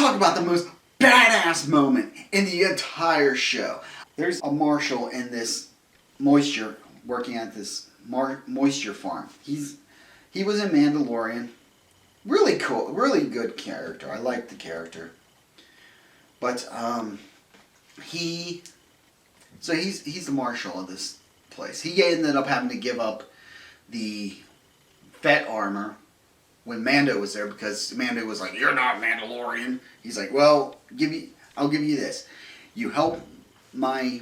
talk about the most badass moment in the entire show. There's a marshal in this moisture, working at this moisture farm. He was in Mandalorian. Really cool, really good character. I like the character. But he's the marshal of this place. He ended up having to give up the Fett armor when Mando was there, because Mando was like, "You're not Mandalorian." He's like, "Well, I'll give you this. You help my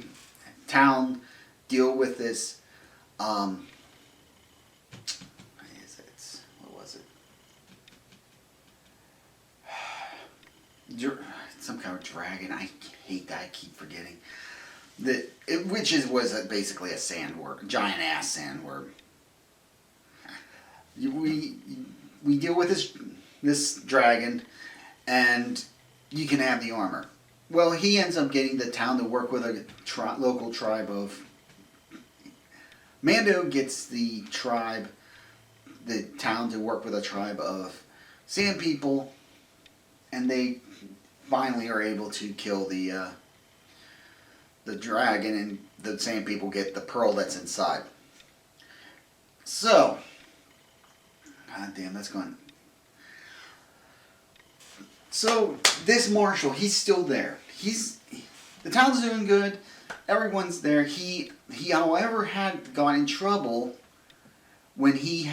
town deal with this. What was it? Some kind of dragon. I hate that. I keep forgetting. Which was basically a sandworm, giant ass sandworm. We deal with this dragon, and you can have the armor." Well, he ends up getting the town to work with a local tribe of... Mando gets the town to work with a tribe of sand people, and they finally are able to kill the dragon, and the sand people get the pearl that's inside. So, god damn, that's going... So, this marshal, he's still there. The town's doing good. Everyone's there. He however, had got in trouble when he's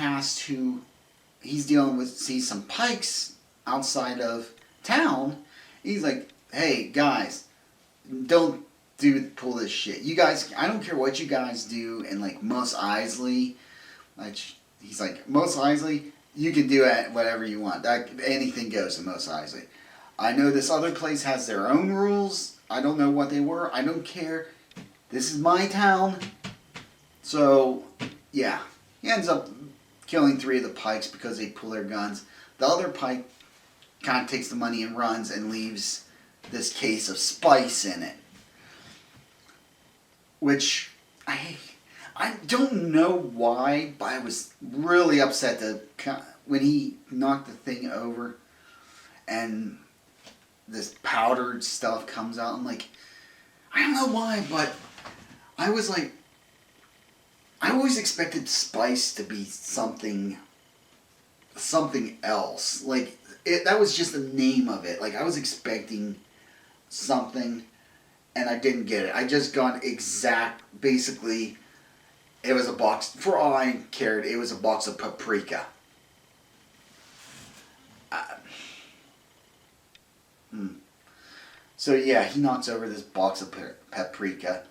dealing with, sees some pikes outside of town. He's like, "Hey, guys, don't pull this shit. You guys, I don't care what you guys do in, like, Mos Eisley." He's like, "Mos Eisley, you can do whatever you want. Anything goes in Mos Eisley. I know this other place has their own rules. I don't know what they were. I don't care. This is my town." So, yeah. He ends up killing 3 of the pikes because they pull their guns. The other pike kind of takes the money and runs and leaves this case of spice in it. Which, I don't know why, but I was really upset when he knocked the thing over and this powdered stuff comes out. I'm like, I don't know why, but I was like, I always expected spice to be something else. Like, that was just the name of it. Like, I was expecting something, and I didn't get it. I just got basically, it was a box, for all I cared, it was a box of paprika. So yeah, he knocks over this box of paprika.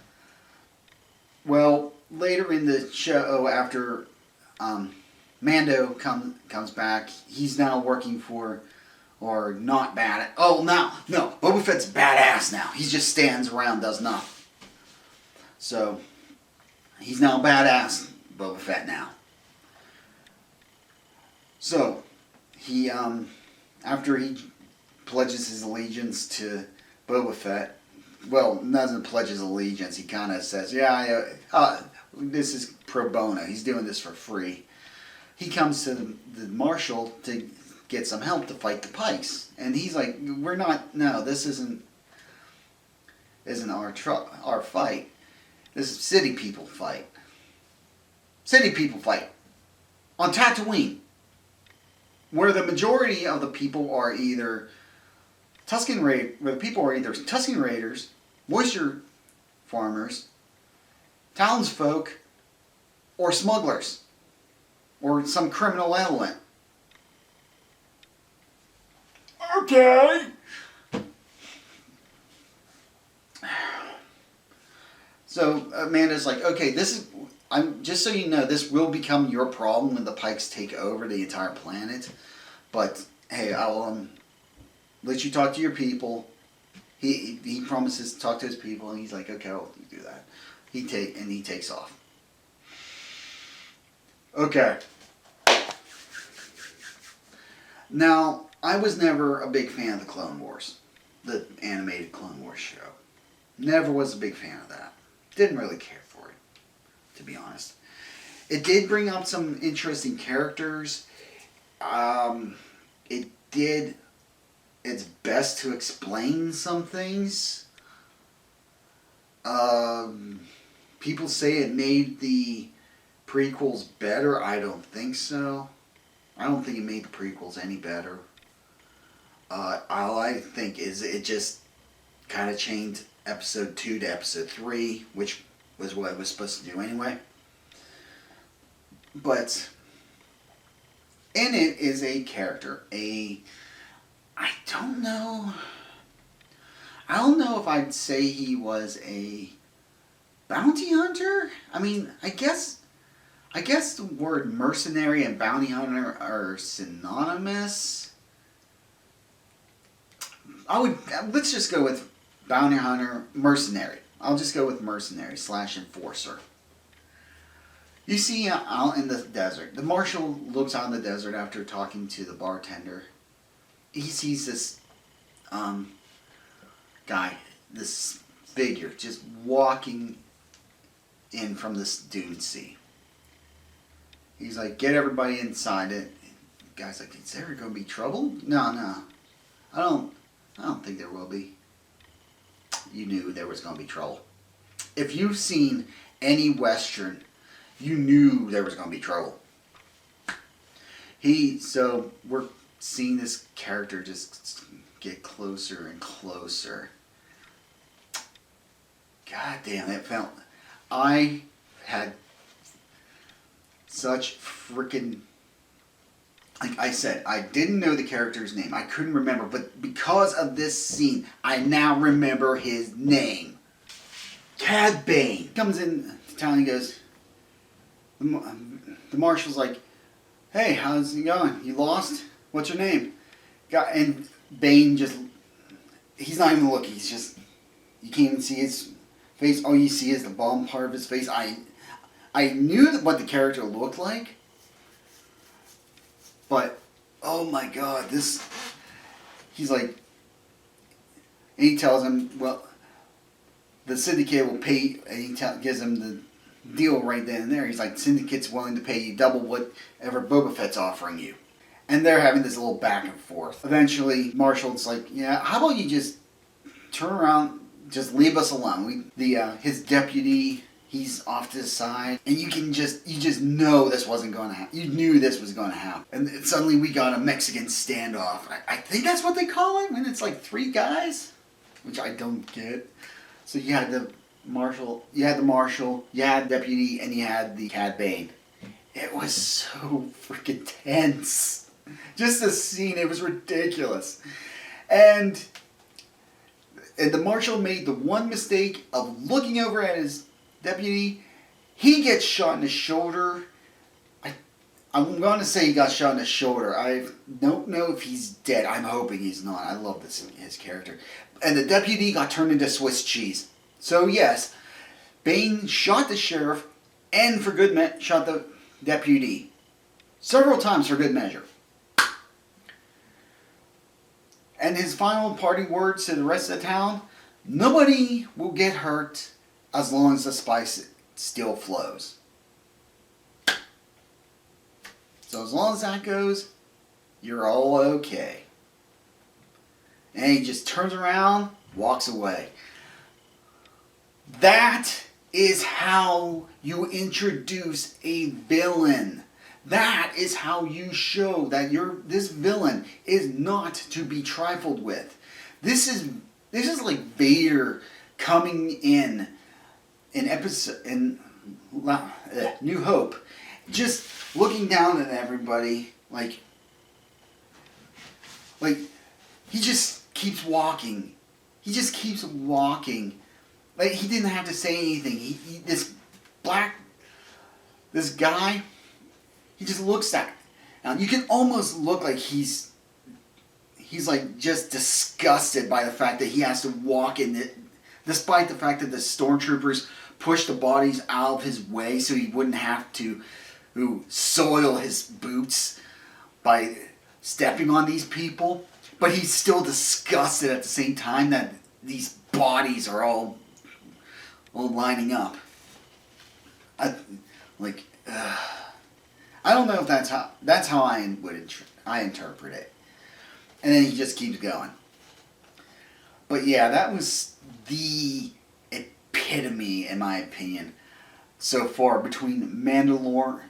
Well, later in the show, after Mando comes back, he's now working for, or not bad. Oh, no, Boba Fett's badass now. He just stands around, does nothing. So, he's now badass Boba Fett now. So, he, after he pledges his allegiance to Boba Fett, well, doesn't pledge his allegiance, he kind of says, "Yeah, this is pro bono. He's doing this for free." He comes to the marshal to get some help to fight the pikes, and he's like, this isn't our fight. This is city people fight. City people fight on Tatooine, where the majority of the people are either Tusken Raiders, moisture farmers, townsfolk, or smugglers, or some criminal element. Okay. So Amanda's like, "Okay, just so you know, this will become your problem when the pikes take over the entire planet. But hey, I'll let you talk to your people." He promises to talk to his people, and he's like, "Okay, I'll do that." He takes off. Okay. Now, I was never a big fan of the Clone Wars, the animated Clone Wars show. Never was a big fan of that. Didn't really care for it, to be honest. It did bring up some interesting characters. It did it's best to explain some things. People say it made the prequels better. I don't think so. I don't think it made the prequels any better. All I think is it just kind of changed episode 2 to episode 3, which was what it was supposed to do anyway. But in it is a character. I don't know if I'd say he was a bounty hunter. I mean, I guess the word mercenary and bounty hunter are synonymous. Let's just go with bounty hunter, mercenary. I'll just go with mercenary / enforcer. You see out in the desert, the marshal looks out in the desert after talking to the bartender. He sees this guy, this figure, just walking in from this dune sea. He's like, get everybody inside it. The guy's like, is there going to be trouble? No. I don't think there will be. You knew there was going to be trouble. If you've seen any Western, you knew there was going to be trouble. So we're seeing this character just get closer and closer. God damn, I had such freaking, like I said, I didn't know the character's name. I couldn't remember, but because of this scene, I now remember his name. Cad Bane comes in to town and goes, the marshal's like, hey, how's it going? You lost? What's your name? And Bane just, he's not even looking. He's just, you can't even see his face. All you see is the bottom part of his face. I knew what the character looked like, but oh my god, he's like, and he tells him, well, the syndicate will pay, and he gives him the deal right then and there. He's like, syndicate's willing to pay you double whatever Boba Fett's offering you. And they're having this little back and forth. Eventually, Marshall's like, yeah, how about you just turn around, just leave us alone. His deputy, he's off to the side, and you just know this wasn't going to happen. You knew this was going to happen. And suddenly we got a Mexican standoff. I think that's what they call it when it's like 3 guys, which I don't get. So you had the marshal, you had the deputy, and you had the Cad Bane. It was so freaking tense. Just the scene, it was ridiculous. And the marshal made the one mistake of looking over at his deputy. He gets shot in the shoulder. I'm going to say he got shot in the shoulder. I don't know if he's dead. I'm hoping he's not. I love his character. And the deputy got turned into Swiss cheese. So yes, Bane shot the sheriff and shot the deputy. Several times for good measure. And his final parting words to the rest of the town, nobody will get hurt as long as the spice still flows. So as long as that goes, you're all okay. And he just turns around, walks away. That is how you introduce a villain. That is how you show that this villain is not to be trifled with. This is like Vader coming in New Hope, just looking down at everybody like he just keeps walking. He just keeps walking. Like he didn't have to say anything. This guy. He just looks at it. Now you can almost look like he's like just disgusted by the fact that he has to walk in it, despite the fact that the stormtroopers pushed the bodies out of his way so he wouldn't have to soil his boots by stepping on these people. But he's still disgusted at the same time that these bodies are all lining up. I don't know if that's how I interpret it. and then he just keeps going. But yeah, that was the epitome, in my opinion, so far between Mandalorian.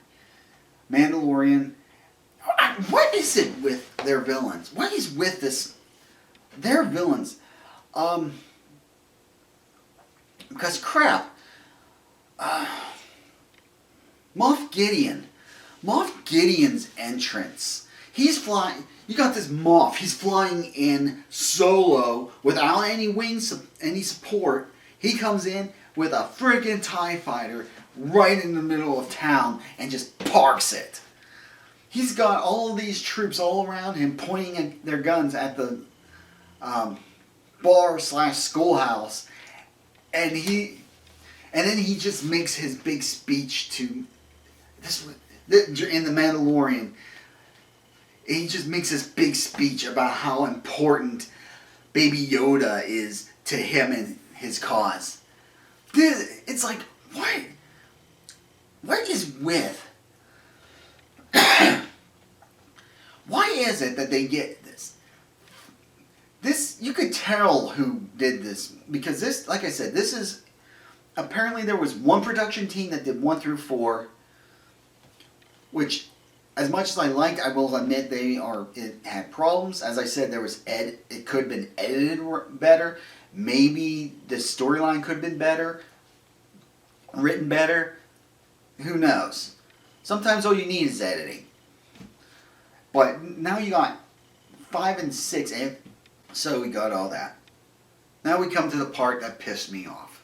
What is it with their villains? What is with this? Their villains. Because crap. Moff Gideon's entrance. He's flying. You got this Moff. He's flying in solo without any support. He comes in with a friggin' TIE fighter right in the middle of town and just parks it. He's got all of these troops all around him pointing their guns at the bar/schoolhouse, and then he just makes his big speech to in the Mandalorian. He just makes this big speech about how important Baby Yoda is to him and his cause. It's like, what is with? Why is it that they get this? This, you could tell who did this, because this, like I said, this is, apparently there was one production team that did 1 through 4, which, as much as I liked, I will admit it had problems. As I said, it could have been edited better. Maybe the storyline could have been better, written better. Who knows? Sometimes all you need is editing. But now you got 5 and 6, and so we got all that. Now we come to the part that pissed me off.